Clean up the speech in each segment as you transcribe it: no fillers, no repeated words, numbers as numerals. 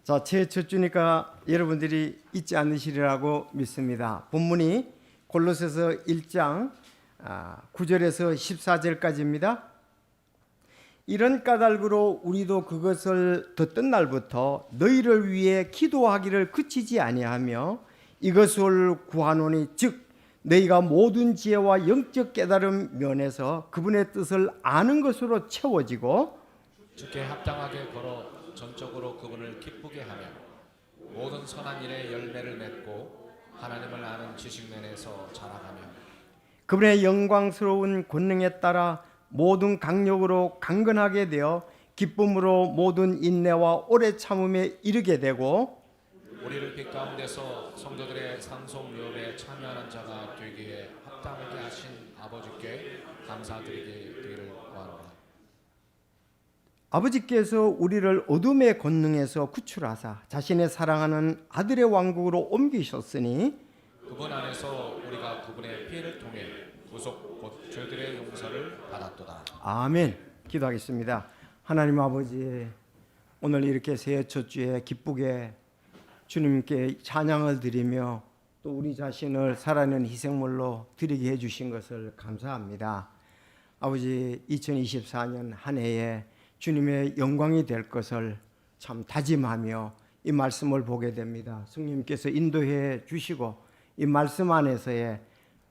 자, 제 첫 주니까 여러분들이 잊지 않으시리라고 믿습니다. 본문이 골로새서 1장 9절에서 14절까지입니다. 이런 까닭으로 우리도 그것을 듣던 날부터 너희를 위해 기도하기를 그치지 아니하며 이것을 구하노니 즉 너희가 모든 지혜와 영적 깨달음 면에서 그분의 뜻을 아는 것으로 채워지고 주께 합당하게 걸어 전적으로 그분을 기쁘게 하며 모든 선한 일에 열매를 맺고 하나님을 아는 지식면에서 자라가며 그분의 영광스러운 권능에 따라 모든 강력으로 강건하게 되어 기쁨으로 모든 인내와 오래 참음에 이르게 되고 우리를 빛 가운데서 성도들의 상속유업에 참여하는 자가 되기에 합당하게 하신 아버지께 감사드리기를 원하노라. 아버지께서 우리를 어둠의 권능에서 구출하사 자신의 사랑하는 아들의 왕국으로 옮기셨으니 그분 안에서 우리가 그분의 피를 통해 구속 곧 죄들의 용서를 받았도다. 아멘. 기도하겠습니다. 하나님 아버지, 오늘 이렇게 새해 첫 주에 기쁘게 주님께 찬양을 드리며 또 우리 자신을 살아있는 희생물로 드리게 해주신 것을 감사합니다. 아버지, 2024년 한 해에 주님의 영광이 될 것을 참 다짐하며 이 말씀을 보게 됩니다. 성령님께서 인도해 주시고 이 말씀 안에서의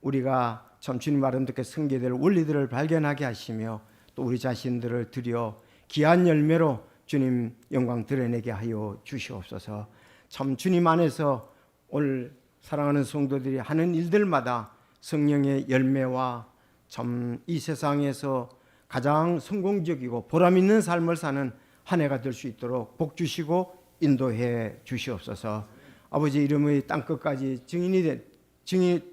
우리가 참 주님 아름답게 섬기될 원리들을 발견하게 하시며 또 우리 자신들을 드려 귀한 열매로 주님 영광 드러내게 하여 주시옵소서. 참 주님 안에서 오늘 사랑하는 성도들이 하는 일들마다 성령의 열매와 참 이 세상에서 가장 성공적이고 보람 있는 삶을 사는 한 해가 될 수 있도록 복 주시고 인도해 주시옵소서. 아버지 이름의 땅끝까지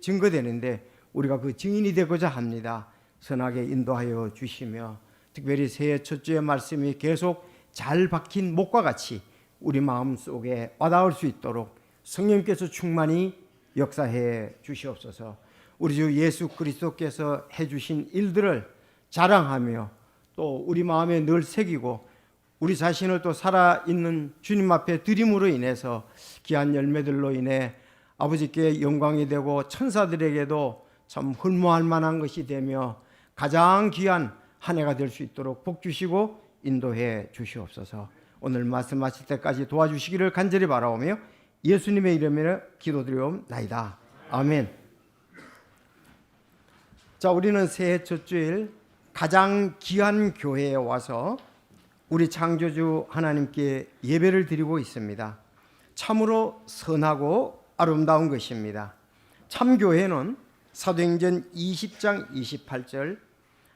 증거되는데 우리가 그 증인이 되고자 합니다. 선하게 인도하여 주시며 특별히 새해 첫 주의 말씀이 계속 잘 박힌 목과 같이 우리 마음속에 와닿을 수 있도록 성령께서 충만히 역사해 주시옵소서. 우리 주 예수 그리스도께서 해주신 일들을 자랑하며 또 우리 마음에 늘 새기고 우리 자신을 또 살아있는 주님 앞에 드림으로 인해서 귀한 열매들로 인해 아버지께 영광이 되고 천사들에게도 참 흠모할 만한 것이 되며 가장 귀한 한 해가 될 수 있도록 복 주시고 인도해 주시옵소서. 오늘 말씀하실 때까지 도와주시기를 간절히 바라오며 예수님의 이름으로 기도드리옵나이다. 아멘. 자, 우리는 새해 첫 주일 가장 귀한 교회에 와서 우리 창조주 하나님께 예배를 드리고 있습니다. 참으로 선하고 아름다운 것입니다. 참교회는 사도행전 20장 28절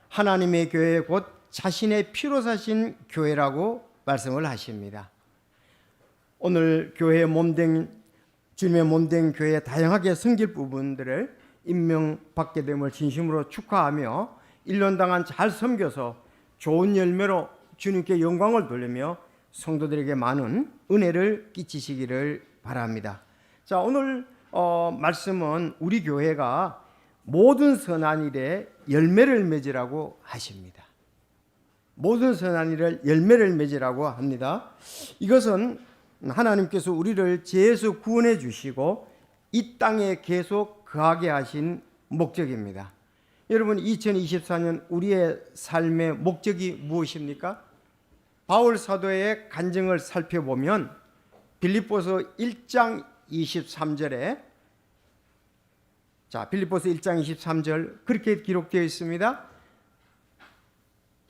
하나님의 교회 곧 자신의 피로 사신 교회라고 말씀을 하십니다. 오늘 교회의 몸된 주님의 몸된 교회에 다양하게 섬길 부분들을 임명받게 됨을 진심으로 축하하며 1년 동안 잘 섬겨서 좋은 열매로 주님께 영광을 돌리며 성도들에게 많은 은혜를 끼치시기를 바랍니다. 자, 오늘 말씀은 우리 교회가 모든 선한 일에 열매를 맺으라고 하십니다. 모든 선한 일에 열매를 맺으라고 합니다. 이것은 하나님께서 우리를 죄에서 구원해 주시고 이 땅에 계속 거하게 하신 목적입니다. 여러분, 2024년 우리의 삶의 목적이 무엇입니까? 바울 사도의 간증을 살펴보면 빌립보서 1장 23절에 빌립보서 1장 23절 그렇게 기록되어 있습니다.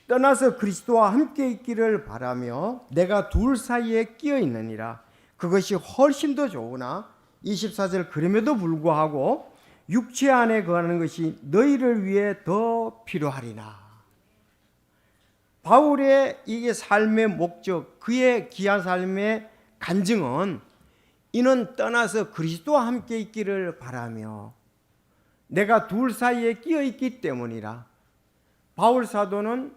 떠나서 그리스도와 함께 있기를 바라며 내가 둘 사이에 끼어 있느니라. 그것이 훨씬 더 좋으나 24절 그럼에도 불구하고 육체 안에 거하는 것이 너희를 위해 더 필요하리라. 바울의 이게 삶의 목적, 그의 귀한 삶의 간증은 이는 떠나서 그리스도와 함께 있기를 바라며 내가 둘 사이에 끼어 있기 때문이라. 바울 사도는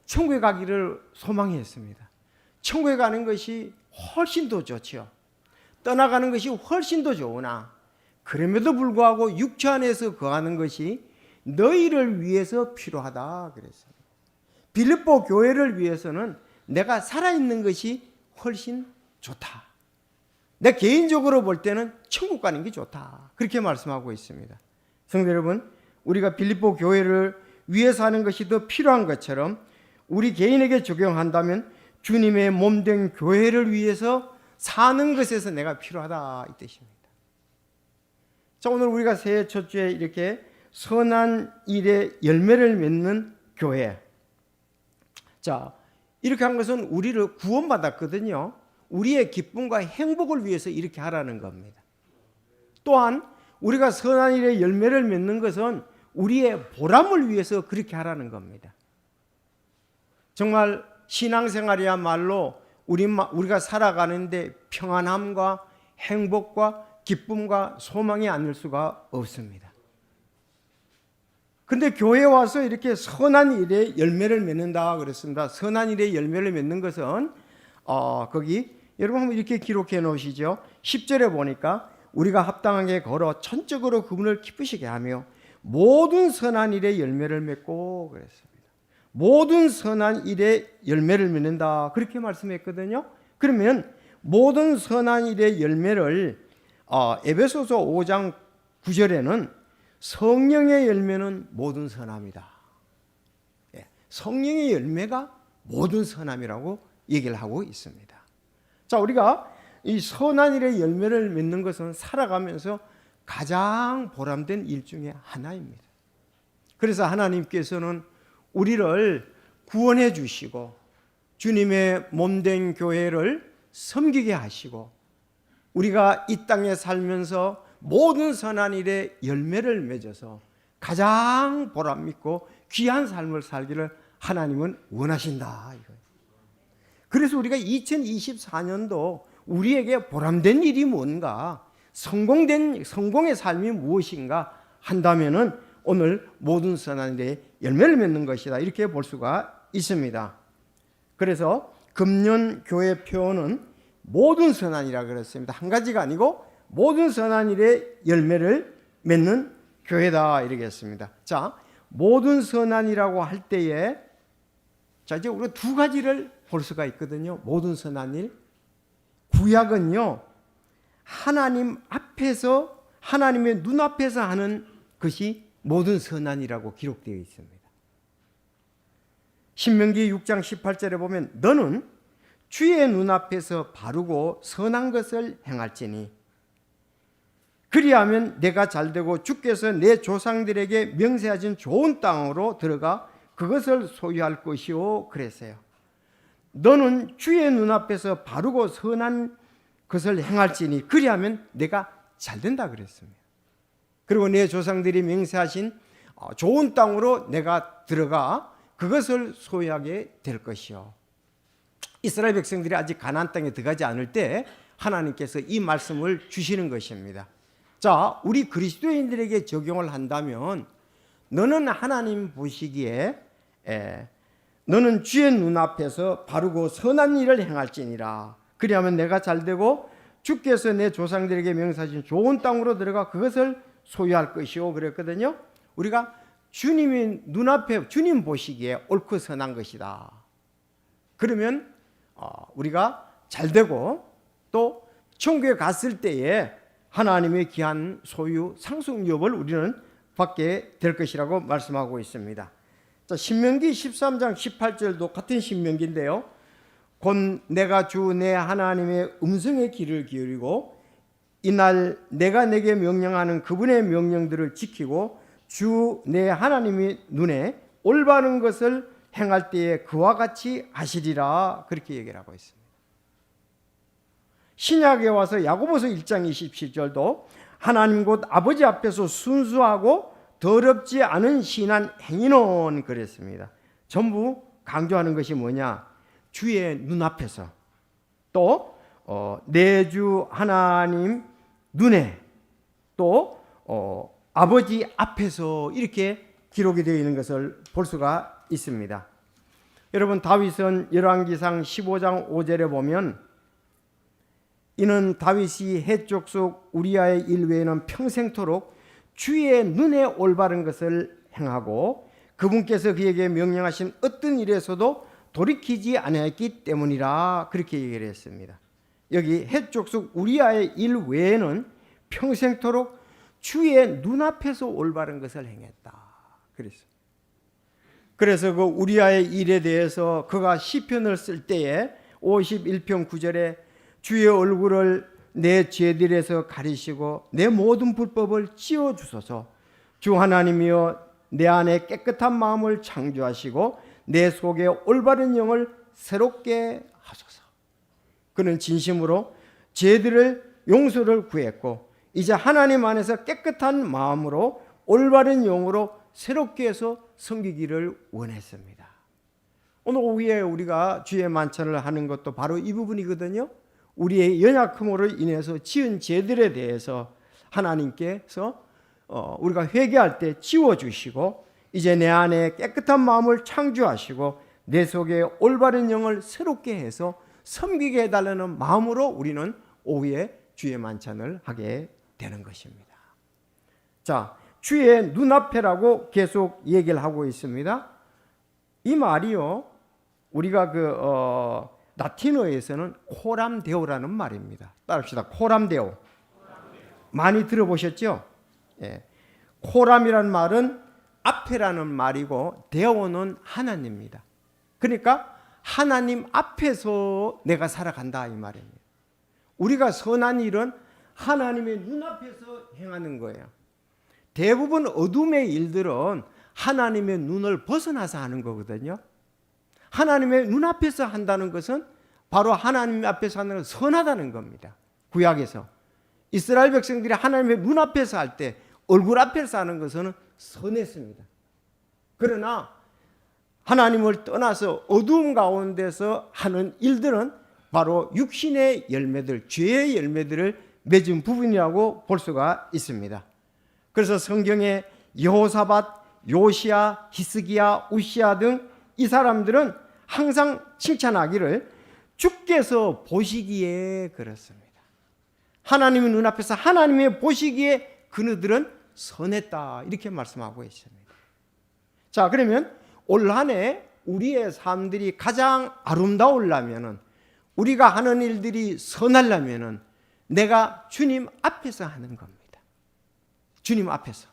천국에 가기를 소망했습니다. 천국에 가는 것이 훨씬 더 좋죠. 떠나가는 것이 훨씬 더 좋으나 그럼에도 불구하고 육체 안에서 거하는 것이 너희를 위해서 필요하다 그랬습니다. 빌립보 교회를 위해서는 내가 살아있는 것이 훨씬 좋다. 내 개인적으로 볼 때는 천국 가는 게 좋다. 그렇게 말씀하고 있습니다. 성도 여러분, 우리가 빌립보 교회를 위해서 하는 것이 더 필요한 것처럼 우리 개인에게 적용한다면 주님의 몸된 교회를 위해서 사는 것에서 내가 필요하다 이 뜻입니다. 자, 오늘 우리가 새해 첫 주에 이렇게 선한 일의 열매를 맺는 교회. 자, 이렇게 한 것은 우리를 구원받았거든요. 우리의 기쁨과 행복을 위해서 이렇게 하라는 겁니다. 또한 우리가 선한 일의 열매를 맺는 것은 우리의 보람을 위해서 그렇게 하라는 겁니다. 정말 신앙생활이야말로 우리가 살아가는데 평안함과 행복과 기쁨과 소망이 아닐 수가 없습니다. 근데 교회에 와서 이렇게 선한 일의 열매를 맺는다 그랬습니다. 선한 일의 열매를 맺는 것은 거기 여러분 한번 이렇게 기록해 놓으시죠. 10절에 보니까 우리가 합당하게 걸어 전적으로 그분을 기쁘시게 하며 모든 선한 일의 열매를 맺고 그랬습니다. 모든 선한 일의 열매를 맺는다 그렇게 말씀했거든요. 그러면 모든 선한 일의 열매를 에베소서 5장 9절에는 성령의 열매는 모든 선함이다. 성령의 열매가 모든 선함이라고 얘기를 하고 있습니다. 자, 우리가 이 선한 일의 열매를 맺는 것은 살아가면서 가장 보람된 일 중에 하나입니다. 그래서 하나님께서는 우리를 구원해 주시고 주님의 몸된 교회를 섬기게 하시고 우리가 이 땅에 살면서 모든 선한 일의 열매를 맺어서 가장 보람있고 귀한 삶을 살기를 하나님은 원하신다. 그래서 우리가 2024년도 우리에게 보람된 일이 뭔가, 성공의 삶이 무엇인가 한다면은 오늘 모든 선한 일의 열매를 맺는 것이다. 이렇게 볼 수가 있습니다. 그래서 금년 교회 표어는 모든 선한이라 그랬습니다. 한 가지가 아니고 모든 선한 일의 열매를 맺는 교회다 이러겠습니다. 자, 모든 선한이라고 할 때에 자, 이제 우리가 두 가지를 볼 수가 있거든요. 모든 선한 일. 구약은요, 하나님 앞에서, 하나님의 눈앞에서 하는 것이 모든 선한이라고 기록되어 있습니다. 신명기 6장 18절에 보면 너는 주의 눈앞에서 바르고 선한 것을 행할지니 그리하면 내가 잘되고 주께서 내 조상들에게 명세하신 좋은 땅으로 들어가 그것을 소유할 것이요 그랬어요. 너는 주의 눈앞에서 바르고 선한 것을 행할지니 그리하면 내가 잘된다 그랬습니다. 그리고 내 조상들이 맹세하신 좋은 땅으로 내가 들어가 그것을 소유하게 될 것이요. 이스라엘 백성들이 아직 가나안 땅에 들어가지 않을 때 하나님께서 이 말씀을 주시는 것입니다. 자, 우리 그리스도인들에게 적용을 한다면 너는 하나님 보시기에 너는 주의 눈앞에서 바르고 선한 일을 행할지니라. 그리하면 내가 잘되고 주께서 내 조상들에게 명사하신 좋은 땅으로 들어가 그것을 소유할 것이요 그랬거든요. 우리가 주님이 눈앞에 주님 보시기에 옳고 선한 것이다. 그러면 우리가 잘되고 또 천국에 갔을 때에 하나님의 귀한 소유 상속업을 우리는 받게 될 것이라고 말씀하고 있습니다. 자, 신명기 13장 18절도 같은 신명기인데요. 곧 내가 주 내 하나님의 음성의 귀를 기울이고 이날 내가 내게 명령하는 그분의 명령들을 지키고 주 내 하나님의 눈에 올바른 것을 행할 때에 그와 같이 하시리라 그렇게 얘기를 하고 있습니다. 신약에 와서 야고보서 1장 27절도 하나님 곧 아버지 앞에서 순수하고 더럽지 않은 신한 행위는 그랬습니다. 전부 강조하는 것이 뭐냐? 주의 눈앞에서 또 내 주 하나님 눈에 또 아버지 앞에서 이렇게 기록이 되어 있는 것을 볼 수가 있습니다. 여러분 다윗은 열왕기상 15장 5절에 보면 이는 다윗이 해족 속 우리아의 일 외에는 평생토록 주의 눈에 올바른 것을 행하고 그분께서 그에게 명령하신 어떤 일에서도 돌이키지 아니하였기 때문이라 그렇게 얘기를 했습니다. 여기 헷족속 우리아의 일 외에는 평생토록 주의 눈앞에서 올바른 것을 행했다. 그래서 그 우리아의 일에 대해서 그가 시편을 쓸 때에 51편 9절에 주의 얼굴을 내 죄들에서 가리시고 내 모든 불법을 지워 주소서. 주 하나님이여 내 안에 깨끗한 마음을 창조하시고 내 속에 올바른 영을 새롭게 하소서. 그는 진심으로 죄들을 용서를 구했고 이제 하나님 안에서 깨끗한 마음으로 올바른 영으로 새롭게 해서 섬기기를 원했습니다. 오늘 오후에 우리가 주의 만찬을 하는 것도 바로 이 부분이거든요. 우리의 연약함으로 인해서 지은 죄들에 대해서 하나님께서 우리가 회개할 때 지워주시고 이제 내 안에 깨끗한 마음을 창조하시고 내 속에 올바른 영을 새롭게 해서 섬기게 해달라는 마음으로 우리는 오후에 주의 만찬을 하게 되는 것입니다. 자, 주의 눈앞에라고 계속 얘기를 하고 있습니다. 이 말이요, 우리가 라틴어에서는 코람데오라는 말입니다. 따라합시다. 코람데오. 많이 들어보셨죠? 예. 코람이라는 말은 앞에라는 말이고 데오는 하나님입니다. 그러니까 하나님 앞에서 내가 살아간다 이 말입니다. 우리가 선한 일은 하나님의 눈앞에서 행하는 거예요. 대부분 어둠의 일들은 하나님의 눈을 벗어나서 하는 거거든요. 하나님의 눈앞에서 한다는 것은 바로 하나님 앞에서 하는 것은 선하다는 겁니다. 구약에서 이스라엘 백성들이 하나님의 눈앞에서 할 때 얼굴 앞에서 하는 것은 선했습니다. 그러나 하나님을 떠나서 어두움 가운데서 하는 일들은 바로 육신의 열매들, 죄의 열매들을 맺은 부분이라고 볼 수가 있습니다. 그래서 성경에 여호사밧, 요시야, 히스기야, 우시야 등 이 사람들은 항상 칭찬하기를 주께서 보시기에 그렇습니다. 하나님의 눈앞에서 하나님의 보시기에 그들은 선했다 이렇게 말씀하고 있습니다. 자, 그러면 올 한 해 우리의 삶들이 가장 아름다우려면은 우리가 하는 일들이 선하려면은 내가 주님 앞에서 하는 겁니다. 주님 앞에서,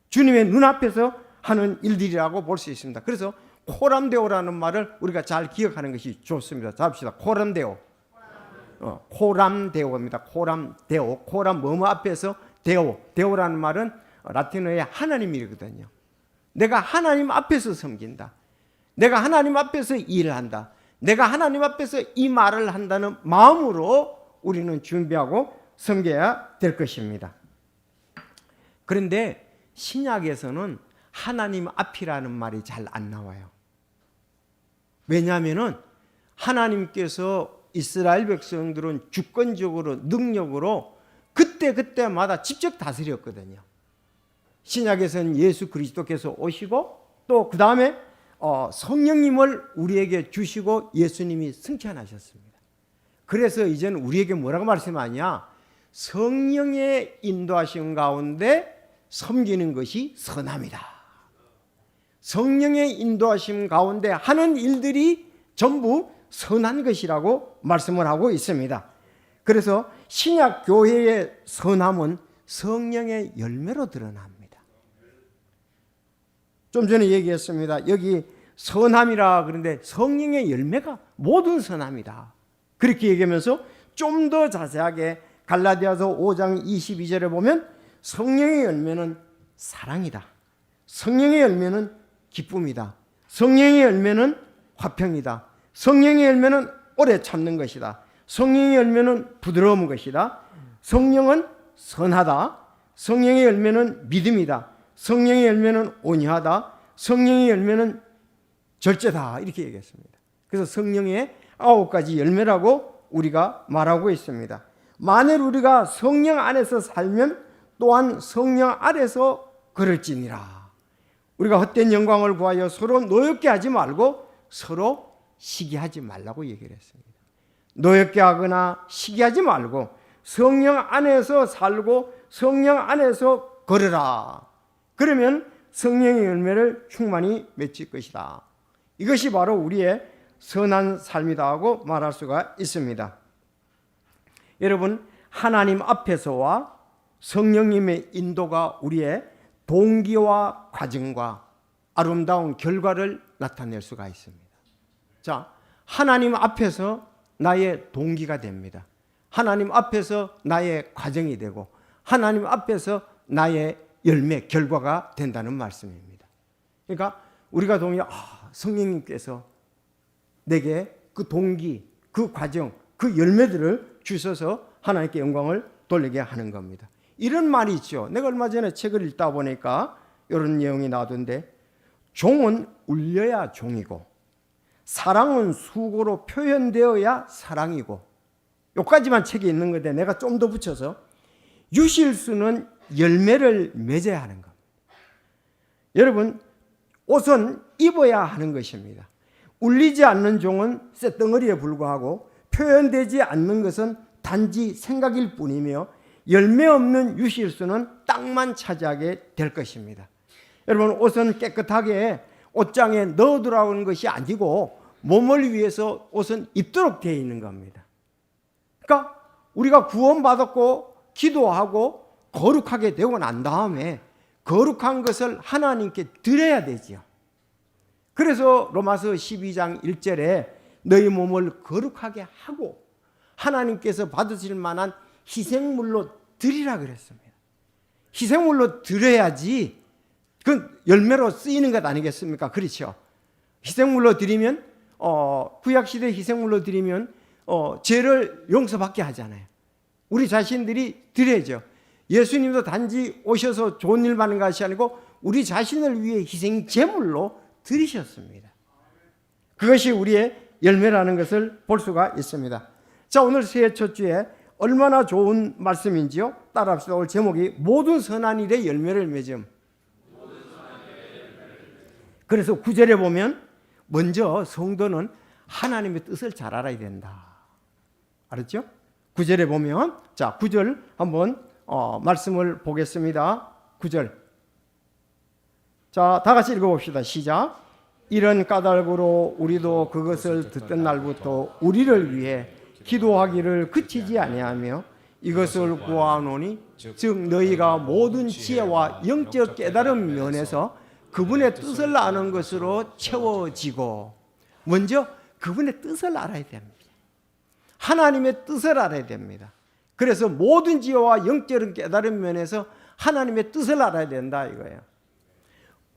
주님의 눈앞에서 하는 일들이라고 볼 수 있습니다. 그래서 코람데오라는 말을 우리가 잘 기억하는 것이 좋습니다. 자, 합시다. 코람데오. 코람데오입니다. 코람데오. 코람 뭐뭐 앞에서 데오. 데오라는 말은 라틴어의 하나님이거든요. 내가 하나님 앞에서 섬긴다. 내가 하나님 앞에서 일을 한다. 내가 하나님 앞에서 이 말을 한다는 마음으로 우리는 준비하고 섬겨야 될 것입니다. 그런데 신약에서는 하나님 앞이라는 말이 잘 안 나와요. 왜냐하면은 하나님께서 이스라엘 백성들은 주권적으로 능력으로 그때마다 직접 다스렸거든요. 신약에서는 예수 그리스도께서 오시고 또 그 다음에 성령님을 우리에게 주시고 예수님이 승천하셨습니다. 그래서 이제는 우리에게 뭐라고 말씀하냐? 성령의 인도하심 가운데 섬기는 것이 선함이다. 성령의 인도하심 가운데 하는 일들이 전부 선한 것이라고 말씀을 하고 있습니다. 그래서 신약 교회의 선함은 성령의 열매로 드러납니다. 좀 전에 얘기했습니다. 여기 선함이라 그런데 성령의 열매가 모든 선함이다. 그렇게 얘기하면서 좀 더 자세하게 갈라디아서 5장 22절에 보면 성령의 열매는 사랑이다. 성령의 열매는 기쁨이다. 성령의 열매는 화평이다. 성령의 열매는 오래 참는 것이다. 성령의 열매는 부드러운 것이다. 성령은 선하다. 성령의 열매는 믿음이다. 성령의 열매는 온유하다. 성령의 열매는 절제다. 이렇게 얘기했습니다. 그래서 성령의 9가지 열매라고 우리가 말하고 있습니다. 만일 우리가 성령 안에서 살면 또한 성령 아래서 걸을지니라. 우리가 헛된 영광을 구하여 서로 노엽게 하지 말고 서로 시기하지 말라고 얘기를 했습니다. 노엽게 하거나 시기하지 말고 성령 안에서 살고 성령 안에서 걸으라. 그러면 성령의 열매를 충만히 맺을 것이다. 이것이 바로 우리의 선한 삶이다 하고 말할 수가 있습니다. 여러분, 하나님 앞에서와 성령님의 인도가 우리의 동기와 과정과 아름다운 결과를 나타낼 수가 있습니다. 자, 하나님 앞에서 나의 동기가 됩니다. 하나님 앞에서 나의 과정이 되고 하나님 앞에서 나의 열매, 결과가 된다는 말씀입니다. 그러니까 우리가 성령님께서 내게 그 동기, 그 과정, 그 열매들을 주셔서 하나님께 영광을 돌리게 하는 겁니다. 이런 말이 있죠. 내가 얼마 전에 책을 읽다 보니까 이런 내용이 나오던데, 종은 울려야 종이고 사랑은 수고로 표현되어야 사랑이고, 여기까지만 책에 있는 건데 내가 좀 더 붙여서 유실수는 열매를 맺어야 하는 겁니다. 여러분, 옷은 입어야 하는 것입니다. 울리지 않는 종은 쇳덩어리에 불과하고 표현되지 않는 것은 단지 생각일 뿐이며 열매 없는 유실수는 땅만 차지하게 될 것입니다. 여러분, 옷은 깨끗하게 옷장에 넣어두라는 것이 아니고 몸을 위해서 옷은 입도록 되어 있는 겁니다. 그러니까 우리가 구원받았고 기도하고 거룩하게 되고 난 다음에 거룩한 것을 하나님께 드려야 되지요. 그래서 로마서 12장 1절에 너희 몸을 거룩하게 하고 하나님께서 받으실 만한 희생물로 드리라 그랬습니다. 희생물로 드려야지 그 열매로 쓰이는 것 아니겠습니까? 그렇죠. 희생물로 드리면 구약시대 희생물로 드리면 죄를 용서받게 하잖아요. 우리 자신들이 드려야죠. 예수님도 단지 오셔서 좋은 일 받는 것이 아니고 우리 자신을 위해 희생 제물로 드리셨습니다. 그것이 우리의 열매라는 것을 볼 수가 있습니다. 자, 오늘 새해 첫 주에 얼마나 좋은 말씀인지요? 따라합시다. 오늘 제목이 모든 선한 일의 열매를 맺음. 그래서 9절에 보면 먼저 성도는 하나님의 뜻을 잘 알아야 된다. 알았죠? 9절에 보면, 자, 9절 한번 말씀을 보겠습니다. 9절. 자, 다 같이 읽어봅시다. 시작. 이런 까닭으로 우리도 그것을 듣던 날부터 우리를 위해 기도하기를 그치지 아니하며 이것을 구하노니 즉 너희가 모든 지혜와 영적 깨달음 면에서 그분의 뜻을 아는 것으로 채워지고, 먼저 그분의 뜻을 알아야 됩니다. 하나님의 뜻을 알아야 됩니다. 그래서 모든 지혜와 영적 깨달음 면에서 하나님의 뜻을 알아야 된다 이거예요.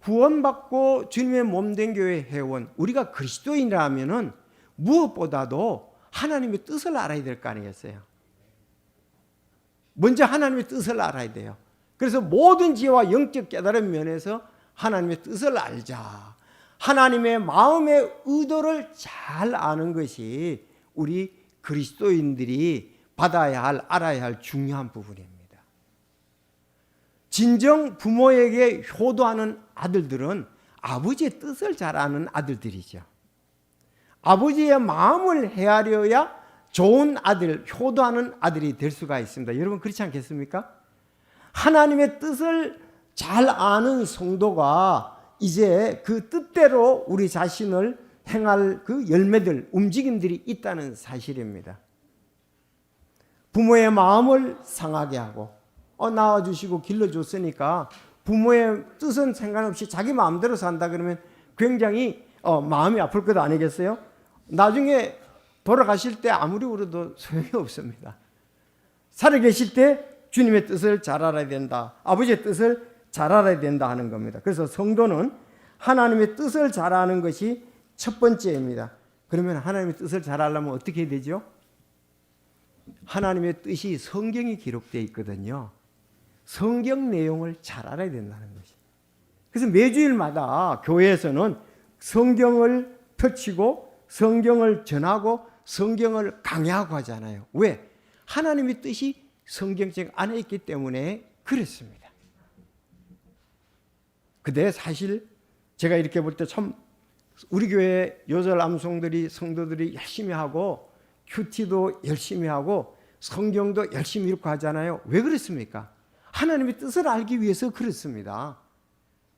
구원받고 주님의 몸된 교회 회원, 우리가 그리스도인이라면은 무엇보다도 하나님의 뜻을 알아야 될 거 아니겠어요? 먼저 하나님의 뜻을 알아야 돼요. 그래서 모든 지혜와 영적 깨달음 면에서 하나님의 뜻을 알자. 하나님의 마음의 의도를 잘 아는 것이 우리 그리스도인들이 받아야 할, 알아야 할 중요한 부분입니다. 진정 부모에게 효도하는 아들들은 아버지의 뜻을 잘 아는 아들들이죠. 아버지의 마음을 헤아려야 좋은 아들, 효도하는 아들이 될 수가 있습니다. 여러분 그렇지 않겠습니까? 하나님의 뜻을 잘 아는 성도가 이제 그 뜻대로 우리 자신을 행할 그 열매들, 움직임들이 있다는 사실입니다. 부모의 마음을 상하게 하고 낳아주시고 길러줬으니까 부모의 뜻은 상관없이 자기 마음대로 산다 그러면 굉장히 마음이 아플 것 아니겠어요? 나중에 돌아가실 때 아무리 울어도 소용이 없습니다. 살아계실 때 주님의 뜻을 잘 알아야 된다. 아버지의 뜻을 잘 알아야 된다 하는 겁니다. 그래서 성도는 하나님의 뜻을 잘 아는 것이 첫 번째입니다. 그러면 하나님의 뜻을 잘 알려면 어떻게 해야 되죠? 하나님의 뜻이 성경에 기록되어 있거든요. 성경 내용을 잘 알아야 된다는 것이. 그래서 매주일마다 교회에서는 성경을 펼치고 성경을 전하고 성경을 강의하고 하잖아요. 왜? 하나님의 뜻이 성경책 안에 있기 때문에 그렇습니다. 근데 사실 제가 이렇게 볼 때 참 우리 교회 요절 암송들이 성도들이 열심히 하고 큐티도 열심히 하고 성경도 열심히 읽고 하잖아요. 왜 그렇습니까? 하나님의 뜻을 알기 위해서 그렇습니다.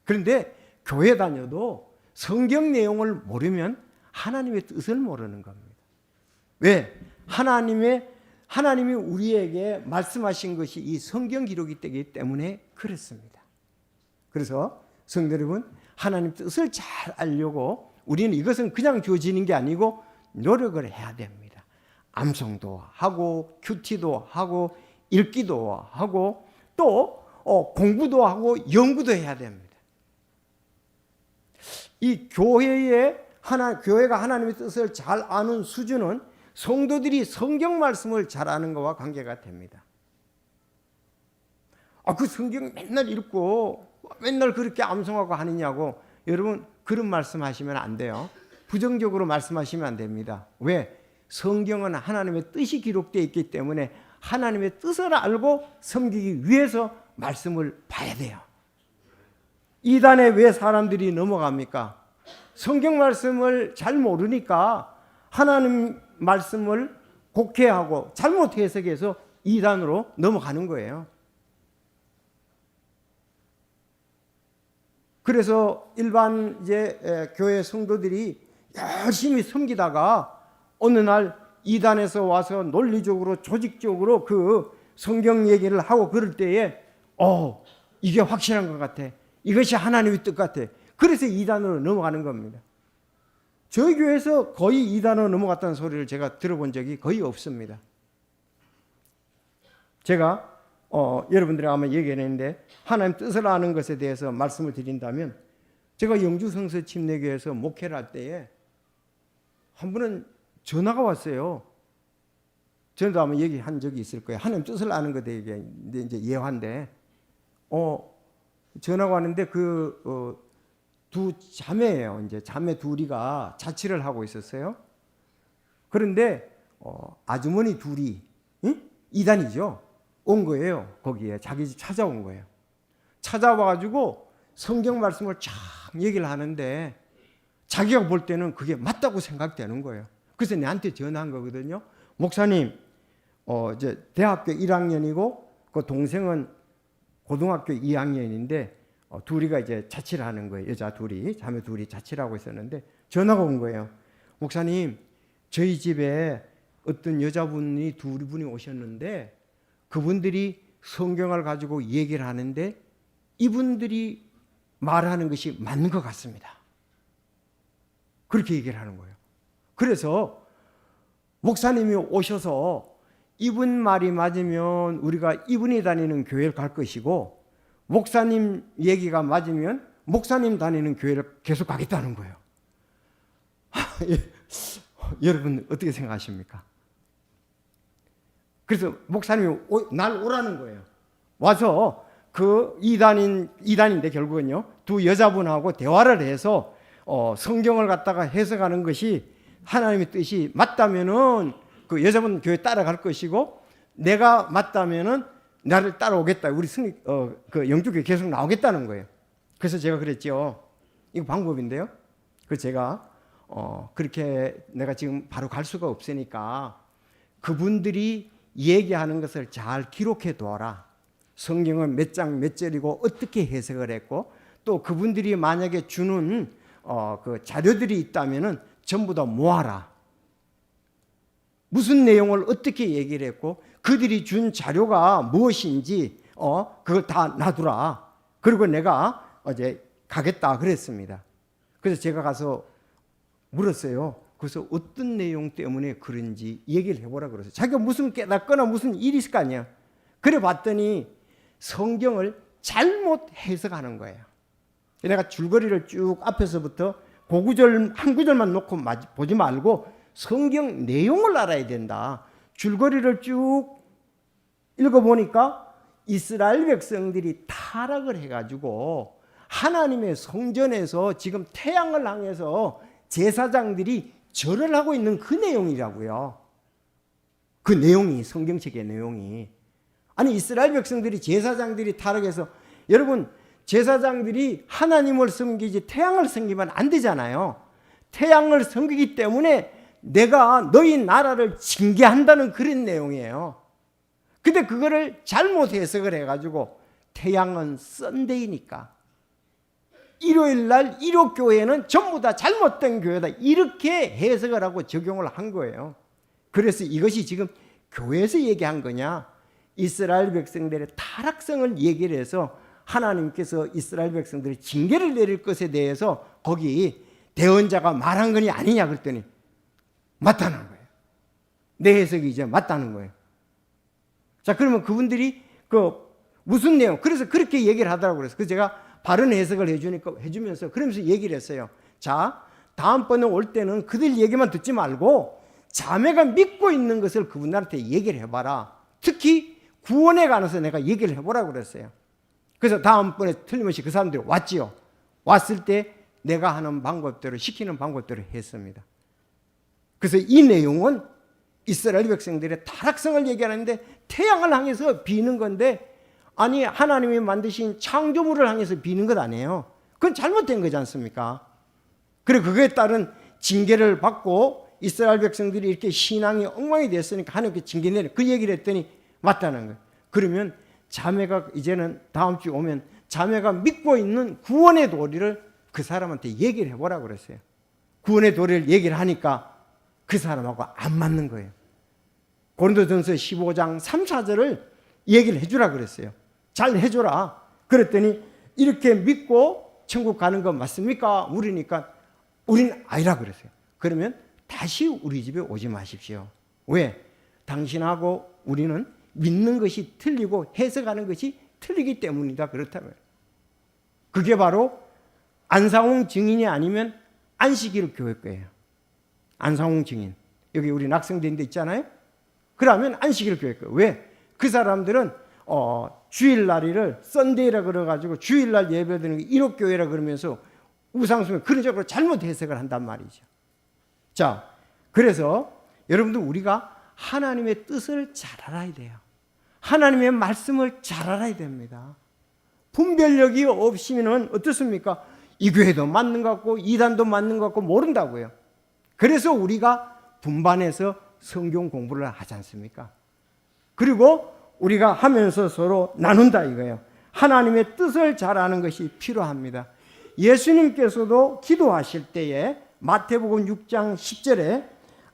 그런데 교회 다녀도 성경 내용을 모르면 하나님의 뜻을 모르는 겁니다. 왜? 하나님이 우리에게 말씀하신 것이 이 성경 기록이 되기 때문에 그렇습니다. 그래서 성도 여러분, 하나님 뜻을 잘 알려고 우리는 이것은 그냥 주어지는 게 아니고 노력을 해야 됩니다. 암송도 하고 큐티도 하고 읽기도 하고 또 공부도 하고 연구도 해야 됩니다. 이 교회가 하나님의 뜻을 잘 아는 수준은 성도들이 성경 말씀을 잘 아는 것과 관계가 됩니다. 그 성경 맨날 읽고 맨날 그렇게 암송하고 하느냐고, 여러분 그런 말씀하시면 안 돼요. 부정적으로 말씀하시면 안 됩니다. 왜? 성경은 하나님의 뜻이 기록되어 있기 때문에 하나님의 뜻을 알고 섬기기 위해서 말씀을 봐야 돼요. 이단에 왜 사람들이 넘어갑니까? 성경 말씀을 잘 모르니까 하나님 말씀을 곡해하고 잘못 해석해서 이단으로 넘어가는 거예요. 그래서 일반 교회 성도들이 열심히 섬기다가 어느 날 이단에서 와서 논리적으로 조직적으로 그 성경 얘기를 하고 그럴 때에 이게 확실한 것 같아. 이것이 하나님의 뜻 같아. 그래서 이단으로 넘어가는 겁니다. 저희 교회에서 거의 이단으로 넘어갔다는 소리를 제가 들어본 적이 거의 없습니다. 제가 여러분들이 아마 얘기했는데 하나님 뜻을 아는 것에 대해서 말씀을 드린다면, 제가 영주 성서 침례교회에서 목회를 할 때에 한 분은 전화가 왔어요. 전에도 아마 얘기한 적이 있을 거예요. 하나님 뜻을 아는 것에 대해 이제 예화인데 전화가 왔는데 두 자매예요. 이제 자매 둘이가 자취를 하고 있었어요. 그런데 아주머니 둘이 이단이죠. 온 거예요. 거기에 자기 집 찾아온 거예요. 찾아와가지고 성경 말씀을 쫙 얘기를 하는데 자기가 볼 때는 그게 맞다고 생각되는 거예요. 그래서 내한테 전화한 거거든요. 목사님, 이제 대학교 1학년이고 그 동생은 고등학교 2학년인데 둘이가 이제 자취를 하는 거예요. 여자 둘이, 자매 둘이 자취를 하고 있었는데 전화가 온 거예요. 목사님, 저희 집에 어떤 여자분이 두 분이 오셨는데 그분들이 성경을 가지고 얘기를 하는데 이분들이 말하는 것이 맞는 것 같습니다. 그렇게 얘기를 하는 거예요. 그래서 목사님이 오셔서 이분 말이 맞으면 우리가 이분이 다니는 교회를 갈 것이고, 목사님 얘기가 맞으면 목사님 다니는 교회를 계속 가겠다는 거예요. 여러분 어떻게 생각하십니까? 그래서 목사님이 날 오라는 거예요. 와서 그 이단인데 결국은요, 두 여자분하고 대화를 해서 성경을 갖다가 해석하는 것이 하나님의 뜻이 맞다면은 그 여자분 교회 따라갈 것이고, 내가 맞다면은 나를 따라오겠다. 우리 그 영주교회 계속 나오겠다는 거예요. 그래서 제가 그랬죠. 이거 방법인데요. 그래서 제가 그렇게 내가 지금 바로 갈 수가 없으니까 그분들이 얘기하는 것을 잘 기록해 두어라. 성경은 몇 장 몇 절이고 어떻게 해석을 했고, 또 그분들이 만약에 주는 그 자료들이 있다면은 전부 다 모아라. 무슨 내용을 어떻게 얘기를 했고 그들이 준 자료가 무엇인지 그걸 다 놔두라. 그리고 내가 어제 가겠다 그랬습니다. 그래서 제가 가서 물었어요. 그래서 어떤 내용 때문에 그런지 얘기를 해보라 그랬어요. 자기가 무슨 깨닫거나 무슨 일이 있을 거 아니야. 그래 봤더니 성경을 잘못 해석하는 거예요. 내가 줄거리를 쭉 앞에서부터 한 구절만 놓고 보지 말고 성경 내용을 알아야 된다. 줄거리를 쭉 읽어보니까 이스라엘 백성들이 타락을 해가지고 하나님의 성전에서 지금 태양을 향해서 제사장들이 절을 하고 있는 그 내용이라고요. 그 내용이, 성경책의 내용이. 아니, 이스라엘 백성들이, 제사장들이 타락해서, 여러분 제사장들이 하나님을 섬기지 태양을 섬기면 안 되잖아요. 태양을 섬기기 때문에 내가 너희 나라를 징계한다는 그런 내용이에요. 근데 그거를 잘못 해석을 해가지고 태양은 썬데이니까 일요일 날 일요교회는 전부 다 잘못된 교회다, 이렇게 해석을 하고 적용을 한 거예요. 그래서 이것이 지금 교회에서 얘기한 거냐? 이스라엘 백성들의 타락성을 얘기를 해서 하나님께서 이스라엘 백성들의 징계를 내릴 것에 대해서 거기 대언자가 말한 거니 아니냐 그랬더니 맞다는 거예요. 내 해석이 이제 맞다는 거예요. 자, 그러면 그분들이 무슨 내용? 그래서 그렇게 얘기를 하더라고요. 그래서 제가 바른 해석을 해주면서 그러면서 얘기를 했어요. 자, 다음번에 올 때는 그들 얘기만 듣지 말고 자매가 믿고 있는 것을 그분들한테 얘기를 해봐라. 특히 구원에 관해서 내가 얘기를 해보라고 그랬어요. 그래서 다음번에 틀림없이 그 사람들이 왔지요. 왔을 때 내가 하는 방법대로, 시키는 방법대로 했습니다. 그래서 이 내용은 이스라엘 백성들의 타락성을 얘기하는데 태양을 향해서 비는 건데, 아니 하나님이 만드신 창조물을 향해서 비는 것 아니에요. 그건 잘못된 거지 않습니까? 그리고 그거에 따른 징계를 받고 이스라엘 백성들이 이렇게 신앙이 엉망이 됐으니까 하나님께 징계 내려, 그 얘기를 했더니 맞다는 거예요. 그러면 자매가 이제는 다음 주 오면 자매가 믿고 있는 구원의 도리를 그 사람한테 얘기를 해보라고 그랬어요. 구원의 도리를 얘기를 하니까 그 사람하고 안 맞는 거예요. 고린도전서 15장 3, 4절을 얘기를 해주라 그랬어요. 잘 해줘라. 그랬더니 이렇게 믿고 천국 가는 거 맞습니까? 물으니까 우리는 아니라 그랬어요. 그러면 다시 우리 집에 오지 마십시오. 왜? 당신하고 우리는 믿는 것이 틀리고 해석하는 것이 틀리기 때문이다. 그렇다고요. 그게 바로 안상홍 증인이 아니면 안식일 교회 거예요. 안상홍 증인. 여기 우리 낙성된 데 있잖아요. 그러면 안식일 교회 거예요. 왜? 그 사람들은 주일날을 썬데이라 그래가지고 주일날 예배드리는 게 일옥교회라 그러면서 우상숭배 그런 식으로 잘못 해석을 한단 말이죠. 자, 그래서 여러분들 우리가 하나님의 뜻을 잘 알아야 돼요. 하나님의 말씀을 잘 알아야 됩니다. 분별력이 없으면 어떻습니까? 이 교회도 맞는 것 같고 이단도 맞는 것 같고 모른다고요. 그래서 우리가 분반해서 성경 공부를 하지 않습니까? 그리고 우리가 하면서 서로 나눈다 이거예요. 하나님의 뜻을 잘 아는 것이 필요합니다. 예수님께서도 기도하실 때에 마태복음 6장 10절에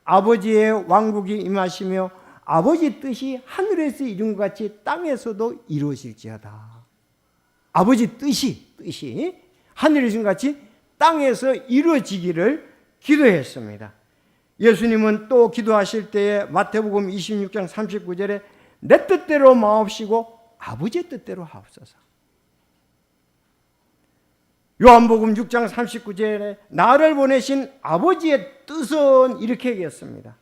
아버지의 왕국이 임하시며 아버지 뜻이 하늘에서 이룬 것 같이 땅에서도 이루어질지어다. 아버지 뜻이 하늘에서 이룬 것 같이 땅에서 이루어지기를 기도했습니다. 예수님은 또 기도하실 때에 마태복음 26장 39절에 내 뜻대로 마옵시고 아버지의 뜻대로 하옵소서. 요한복음 6장 39절에 나를 보내신 아버지의 뜻은 이렇게 얘기했습니다.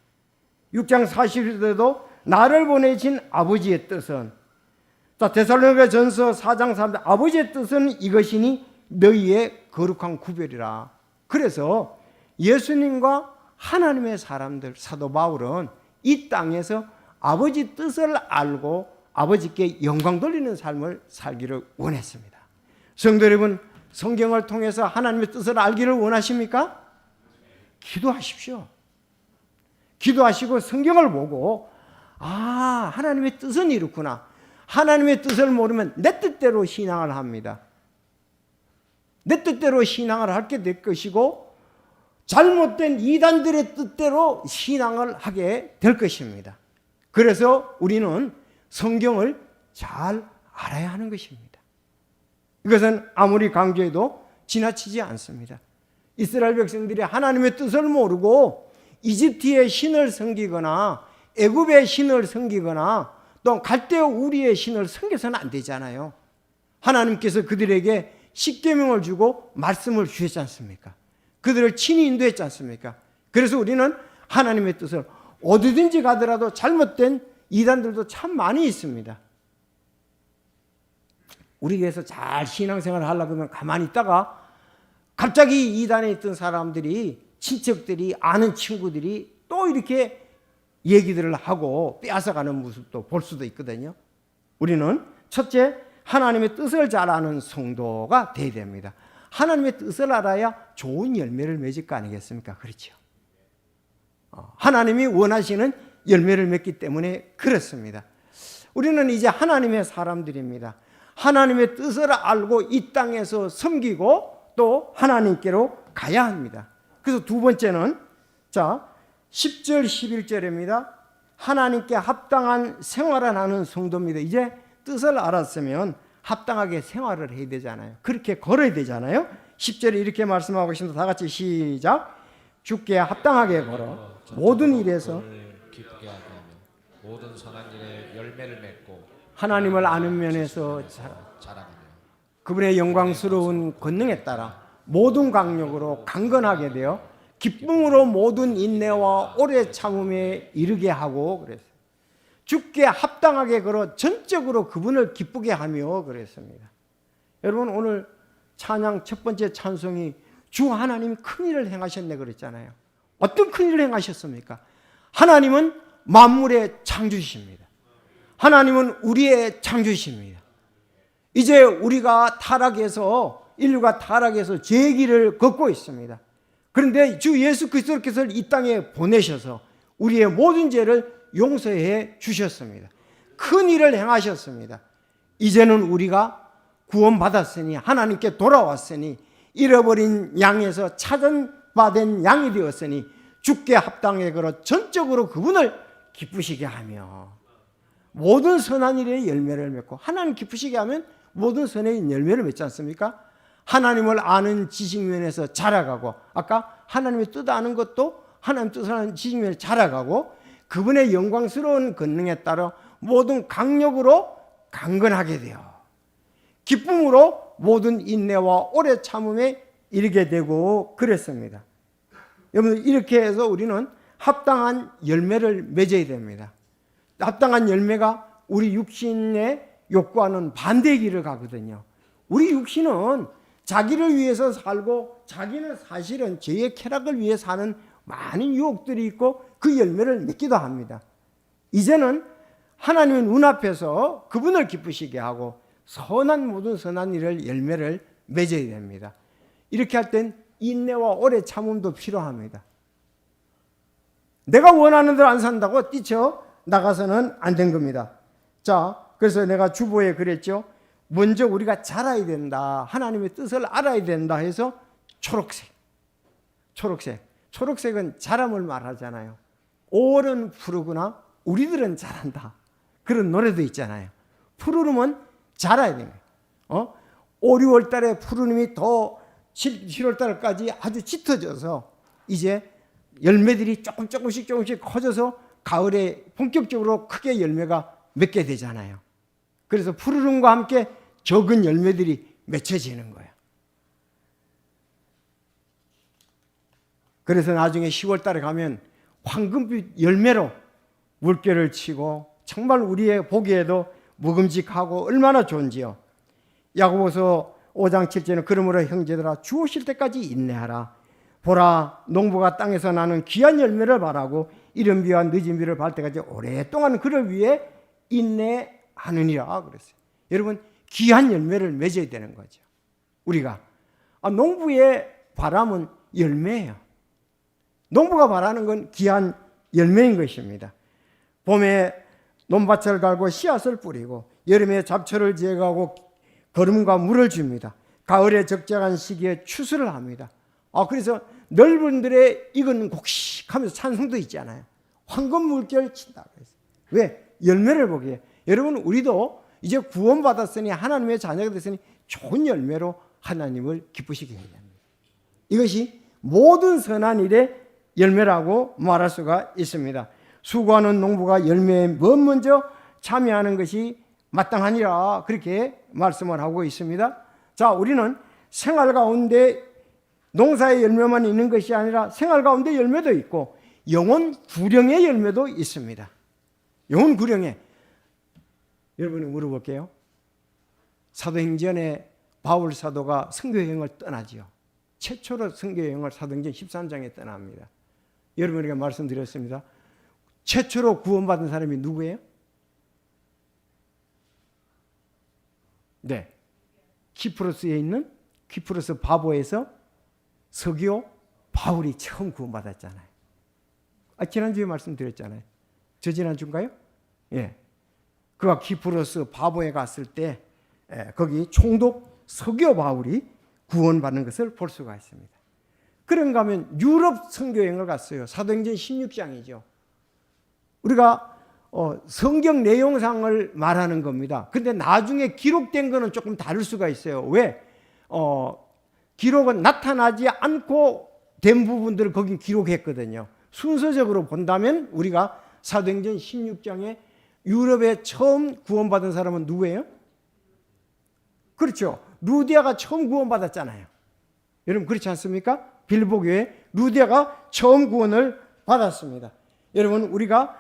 6장 40절에도 나를 보내신 아버지의 뜻은, 자, 데살로니가 전서 4장 3절 아버지의 뜻은 이것이니 너희의 거룩한 구별이라. 그래서 예수님과 하나님의 사람들, 사도 바울은 이 땅에서 아버지 뜻을 알고 아버지께 영광 돌리는 삶을 살기를 원했습니다. 성도 여러분, 성경을 통해서 하나님의 뜻을 알기를 원하십니까? 기도하십시오. 기도하시고 성경을 보고 하나님의 뜻은 이렇구나. 하나님의 뜻을 모르면 내 뜻대로 신앙을 합니다. 내 뜻대로 신앙을 하게 될 것이고 잘못된 이단들의 뜻대로 신앙을 하게 될 것입니다. 그래서 우리는 성경을 잘 알아야 하는 것입니다. 이것은 아무리 강조해도 지나치지 않습니다. 이스라엘 백성들이 하나님의 뜻을 모르고 이집트의 신을 섬기거나 애굽의 신을 섬기거나 또 갈대아 우리의 신을 섬겨서는 안 되잖아요. 하나님께서 그들에게 십계명을 주고 말씀을 주셨지 않습니까? 그들을 친히 인도했지 않습니까? 그래서 우리는 하나님의 뜻을 어디든지 가더라도 잘못된 이단들도 참 많이 있습니다. 우리 교회에서 잘 신앙생활을 하려고 하면 가만히 있다가 갑자기 이단에 있던 사람들이, 친척들이, 아는 친구들이 또 이렇게 얘기들을 하고 빼앗아가는 모습도 볼 수도 있거든요. 우리는 첫째, 하나님의 뜻을 잘 아는 성도가 되어야 됩니다. 하나님의 뜻을 알아야 좋은 열매를 맺을 거 아니겠습니까? 그렇죠. 하나님이 원하시는 열매를 맺기 때문에 그렇습니다. 우리는 이제 하나님의 사람들입니다. 하나님의 뜻을 알고 이 땅에서 섬기고 또 하나님께로 가야 합니다. 그래서 두 번째는 10절 11절입니다. 하나님께 합당한 생활을 하는 성도입니다. 이제 뜻을 알았으면 합당하게 생활을 해야 되잖아요. 그렇게 걸어야 되잖아요. 10절에 이렇게 말씀하고 있습니다. 다 같이 시작. 주께 합당하게 걸어 모든 일에서 기쁘게 하게 하며 모든 선한 일에 열매를 맺고 하나님을 아는 면에서 자라가며 그분의 영광스러운 권능에 따라 모든 강력으로 강건하게 되어 기쁨으로 모든 인내와 오래 참음에 이르게 하고 그랬어요. 주께 합당하게 걸어 전적으로 그분을 기쁘게 하며 그랬습니다. 여러분 오늘 찬양 첫 번째 찬송이 주 하나님 큰일을 행하셨네 그랬잖아요. 어떤 큰일을 행하셨습니까? 하나님은 만물의 창조주십니다. 하나님은 우리의 창조주십니다. 이제 우리가 타락해서 인류가 타락해서 죄의 길을 걷고 있습니다. 그런데 주 예수 그리스도께서 이 땅에 보내셔서 우리의 모든 죄를 용서해 주셨습니다. 큰 일을 행하셨습니다. 이제는 우리가 구원받았으니 하나님께 돌아왔으니 잃어버린 양에서 찾은 바 된 양이 되었으니 주께 합당하게 걸어 전적으로 그분을 기쁘시게 하며 모든 선한 일의 열매를 맺고 하나님 기쁘시게 하면 모든 선의 열매를 맺지 않습니까? 하나님을 아는 지식면에서 자라가고 아까 하나님의 뜻 아는 것도 하나님 뜻을 아는 지식면에서 자라가고 그분의 영광스러운 권능에 따라 모든 강력으로 강건하게 되어 기쁨으로 모든 인내와 오래 참음에 이르게 되고 그랬습니다. 여러분 이렇게 해서 우리는 합당한 열매를 맺어야 됩니다. 합당한 열매가 우리 육신의 욕구하는 반대의 길을 가거든요. 우리 육신은 자기를 위해서 살고 자기는 사실은 죄의 쾌락을 위해 사는 많은 유혹들이 있고 그 열매를 맺기도 합니다. 이제는 하나님의 눈앞에서 그분을 기쁘시게 하고 선한 모든 선한 일을 열매를 맺어야 됩니다. 이렇게 할 땐 인내와 오래 참음도 필요합니다. 내가 원하는 대로 안 산다고 뛰쳐 나가서는 안 된 겁니다. 자, 그래서 내가 주보에 그랬죠. 먼저 우리가 자라야 된다. 하나님의 뜻을 알아야 된다 해서 초록색. 초록색은 자람을 말하잖아요. 5월은 푸르구나. 우리들은 자란다. 그런 노래도 있잖아요. 푸르름은 자라야 되는 거예요. 5, 6월 달에 푸르름이 더 7월 달까지 아주 짙어져서 이제 열매들이 조금씩 커져서 가을에 본격적으로 크게 열매가 맺게 되잖아요. 그래서 푸르름과 함께 적은 열매들이 맺혀지는 거예요. 그래서 나중에 10월 달에 가면 황금빛 열매로 물결을 치고 정말 우리의 보기에도 먹음직하고 얼마나 좋은지요. 야고보서 5장 7절은 그러므로 형제들아 주 오실 때까지 인내하라. 보라 농부가 땅에서 나는 귀한 열매를 바라고 이른 비와 늦은 비를 바랄 때까지 오랫동안 그를 위해 인내하느니라 그랬어요. 여러분 귀한 열매를 맺어야 되는 거죠. 우리가 농부의 바람은 열매예요. 농부가 바라는 건 귀한 열매인 것입니다. 봄에 논밭을 갈고 씨앗을 뿌리고 여름에 잡초를 제거하고 거름과 물을 줍니다. 가을에 적절한 시기에 추수를 합니다. 그래서 넓은들의 익은 곡식하면서 찬송도 있잖아요. 황금 물결 친다 그랬어요. 왜? 열매를 보기에. 여러분 우리도 이제 구원받았으니 하나님의 자녀가 됐으니 좋은 열매로 하나님을 기쁘시게 해야 합니다. 이것이 모든 선한 일의 열매라고 말할 수가 있습니다. 수고하는 농부가 열매에 먼저 참여하는 것이 마땅하니라 그렇게 말씀을 하고 있습니다. 자, 우리는 생활 가운데 농사의 열매만 있는 것이 아니라 생활 가운데 열매도 있고 영혼 구령의 열매도 있습니다. 영혼 구령의 여러분이 물어볼게요. 사도행전에 바울 사도가 선교여행을 떠나지요. 최초로 선교여행을 사도행전 13장에 떠납니다. 여러분에게 말씀드렸습니다. 최초로 구원받은 사람이 누구예요? 네, 키프로스에 있는 키프로스 바보에서 서기오 바울이 처음 구원받았잖아요. 지난주에 말씀드렸잖아요. 저 지난주인가요? 예. 그가 키프로스 바보에 갔을 때 거기 총독 서기오 바울이 구원받는 것을 볼 수가 있습니다. 그런가 하면 유럽 선교여행을 갔어요. 사도행전 16장이죠. 우리가 성경 내용상을 말하는 겁니다. 근데 나중에 기록된 거는 조금 다를 수가 있어요. 왜? 기록은 나타나지 않고 된 부분들을 거기 기록했거든요. 순서적으로 본다면 우리가 사도행전 16장에 유럽에 처음 구원받은 사람은 누구예요? 그렇죠. 루디아가 처음 구원받았잖아요. 여러분 그렇지 않습니까? 빌보 교회 루디아가 처음 구원을 받았습니다. 여러분 우리가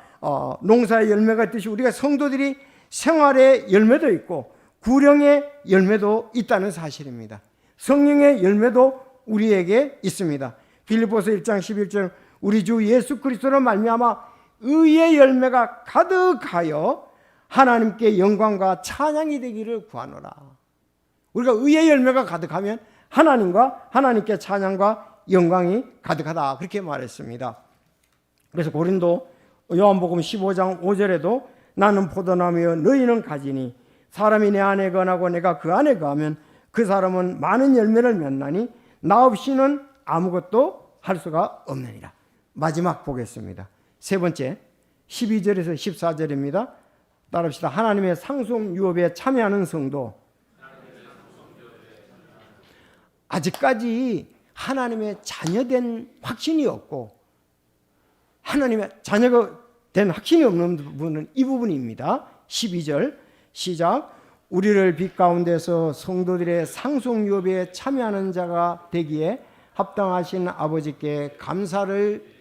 농사의 열매가 있듯이 우리가 성도들이 생활의 열매도 있고 구령의 열매도 있다는 사실입니다. 성령의 열매도 우리에게 있습니다. 빌립보서 1장 11절 우리 주 예수 그리스도로 말미암아 의의 열매가 가득하여 하나님께 영광과 찬양이 되기를 구하노라. 우리가 의의 열매가 가득하면 하나님께 찬양과 영광이 가득하다 그렇게 말했습니다. 그래서 고린도 요한복음 15장 5절에도 나는 포도나무여 너희는 가지니 사람이 내 안에 거하고 내가 그 안에 거하면 그 사람은 많은 열매를 맺나니 나 없이는 아무것도 할 수가 없느니라. 마지막 보겠습니다. 세 번째 12절에서 14절입니다. 따라합시다. 하나님의 상속 유업에 참여하는 성도. 아직까지 하나님의 자녀된 확신이 없고 하나님의 자녀가 된 확신이 없는 부분은 이 부분입니다. 12절 시작. 우리를 빛 가운데서 성도들의 상속 유업에 참여하는 자가 되기에 합당하신 아버지께 감사를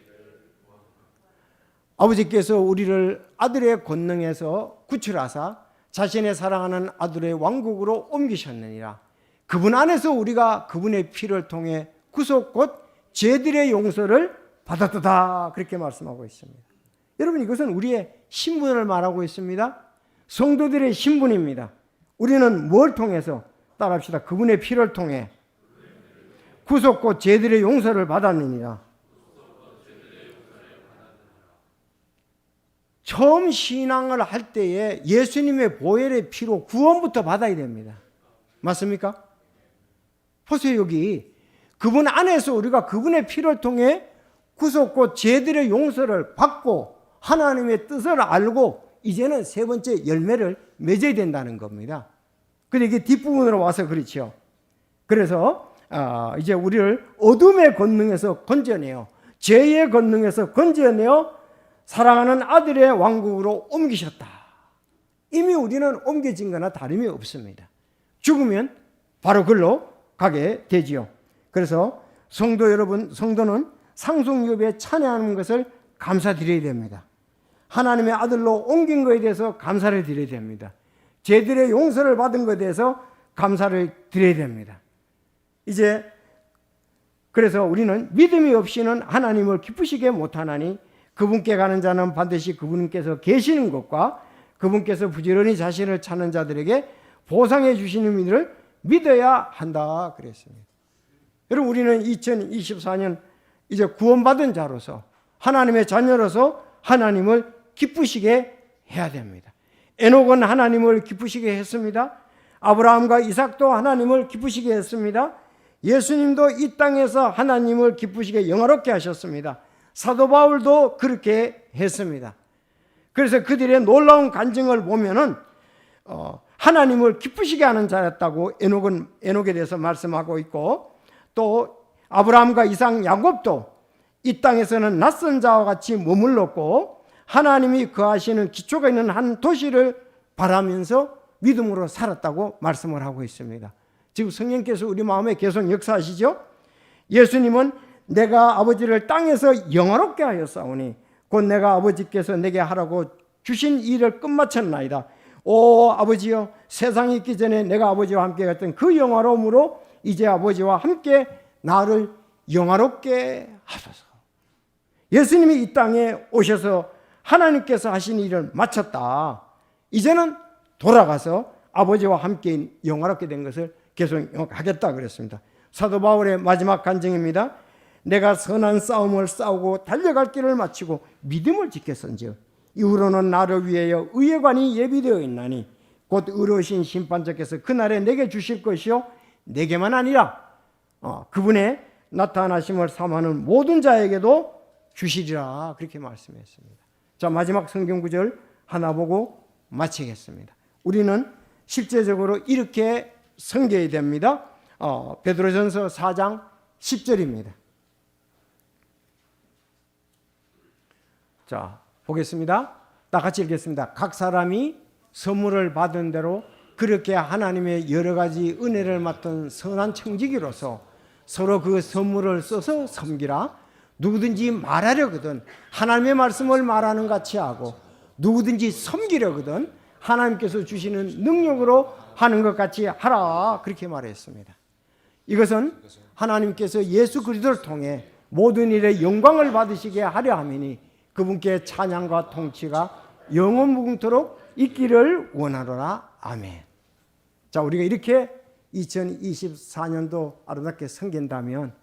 아버지께서 우리를 아들의 권능에서 구출하사 자신의 사랑하는 아들의 왕국으로 옮기셨느니라. 그분 안에서 우리가 그분의 피를 통해 구속 곧 죄들의 용서를 받았다 그렇게 말씀하고 있습니다. 여러분 이것은 우리의 신분을 말하고 있습니다. 성도들의 신분입니다. 우리는 뭘 통해서 따라합시다. 그분의 피를 통해 구속 곧 죄들의 용서를 받았느니라. 처음 신앙을 할 때에 예수님의 보혈의 피로 구원부터 받아야 됩니다. 맞습니까? 보세요. 여기 그분 안에서 우리가 그분의 피를 통해 구속 곧 죄들의 용서를 받고 하나님의 뜻을 알고 이제는 세 번째 열매를 맺어야 된다는 겁니다. 근데 이게 뒷부분으로 와서 그렇죠. 그래서 이제 우리를 어둠의 권능에서 건져내어 죄의 권능에서 건져내어 사랑하는 아들의 왕국으로 옮기셨다. 이미 우리는 옮겨진 거나 다름이 없습니다. 죽으면 바로 글로 가게 되지요. 그래서 성도 여러분, 성도는 상속유업에 참여하는 것을 감사드려야 됩니다. 하나님의 아들로 옮긴 것에 대해서 감사를 드려야 됩니다. 죄들의 용서를 받은 것에 대해서 감사를 드려야 됩니다. 이제 그래서 우리는 믿음이 없이는 하나님을 기쁘시게 못하나니 그분께 가는 자는 반드시 그분께서 계시는 것과 그분께서 부지런히 자신을 찾는 자들에게 보상해 주시는 일을 믿어야 한다 그랬습니다. 여러분 우리는 2024년 이제 구원받은 자로서 하나님의 자녀로서 하나님을 기쁘시게 해야 됩니다. 에녹은 하나님을 기쁘시게 했습니다. 아브라함과 이삭도 하나님을 기쁘시게 했습니다. 예수님도 이 땅에서 하나님을 기쁘시게 영화롭게 하셨습니다. 사도 바울도 그렇게 했습니다. 그래서 그들의 놀라운 간증을 보면은 하나님을 기쁘시게 하는 자였다고 에녹에 대해서 말씀하고 있고 또 아브라함과 이삭, 야곱도 이 땅에서는 낯선 자와 같이 머물렀고 하나님이 거하시는 기초가 있는 한 도시를 바라면서 믿음으로 살았다고 말씀을 하고 있습니다. 지금 성령께서 우리 마음에 계속 역사하시죠? 예수님은 내가 아버지를 땅에서 영화롭게 하였사오니 곧 내가 아버지께서 내게 하라고 주신 일을 끝마쳤나이다. 오 아버지여, 세상이 있기 전에 내가 아버지와 함께 갔던 그 영화로움으로 이제 아버지와 함께 나를 영화롭게 하소서. 예수님이 이 땅에 오셔서 하나님께서 하신 일을 마쳤다. 이제는 돌아가서 아버지와 함께 영화롭게 된 것을 계속 하겠다 그랬습니다. 사도 바울의 마지막 간증입니다. 내가 선한 싸움을 싸우고 달려갈 길을 마치고 믿음을 지켰은즉 이후로는 나를 위하여 의의 관이 예비되어 있나니 곧 의로우신 심판자께서 그날에 내게 주실 것이요 내게만 아니라 그분의 나타나심을 삼하는 모든 자에게도 주시리라 그렇게 말씀했습니다. 자, 마지막 성경 구절 하나 보고 마치겠습니다. 우리는 실제적으로 이렇게 섬겨야 됩니다. 베드로전서 4장 10절입니다. 자, 보겠습니다. 다 같이 읽겠습니다. 각 사람이 선물을 받은 대로 그렇게 하나님의 여러 가지 은혜를 맡은 선한 청지기로서 서로 그 선물을 써서 섬기라. 누구든지 말하려거든 하나님의 말씀을 말하는 같이 하고, 누구든지 섬기려거든 하나님께서 주시는 능력으로 하는 것 같이 하라. 그렇게 말했습니다. 이것은 하나님께서 예수 그리스도를 통해 모든 일에 영광을 받으시게 하려 함이니 그분께 찬양과 통치가 영원 무궁토록 있기를 원하노라. 아멘. 자, 우리가 이렇게 2024년도 아름답게 섬긴다면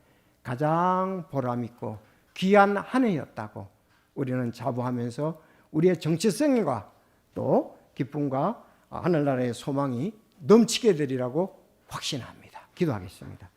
가장 보람있고 귀한 한 해였다고 우리는 자부하면서 우리의 정체성과 또 기쁨과 하늘나라의 소망이 넘치게 되리라고 확신합니다. 기도하겠습니다.